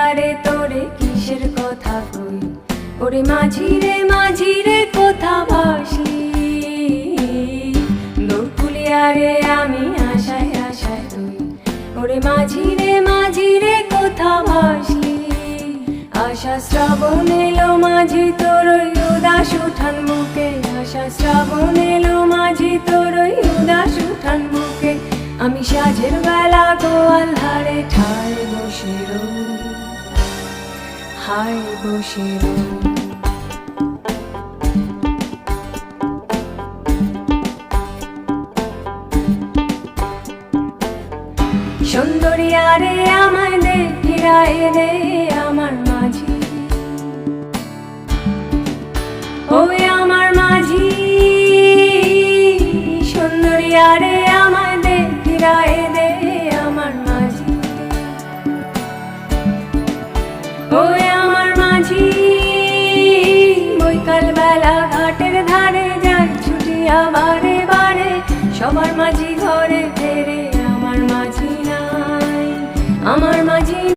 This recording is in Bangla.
আরে তোরে কিসের কথা কই, ওরে মাঝি রে কোথা ভাসলি। দোরকুলি আরে আমি আশায় আশায় রই, ওরে মাঝি রে কোথা ভাসলি। আশা শ্রাবণ এলো মাঝি তোর ওই উদাস উঠান বুকে, আশা শ্রাবণ এলো মাঝি তোর ওই উদাস উঠান বুকে। আমি সাঁঝের বেলা গোয়াল ধারে ঠায় বসে রই, হায় বসে রই। সুন্দরী আরে আমায় দে ফিরায় দে আমার মাঝি, ওই আমার মাঝি। সুন্দরী আরে আমায় দে ফিরায় দে আমার মাঝি, ওই আমার মাঝি। বৈকাল বেলা ঘাটের ধারে যাই ছুটিয়া বারে বারে, সবার মাঝি ঘরে ফেরে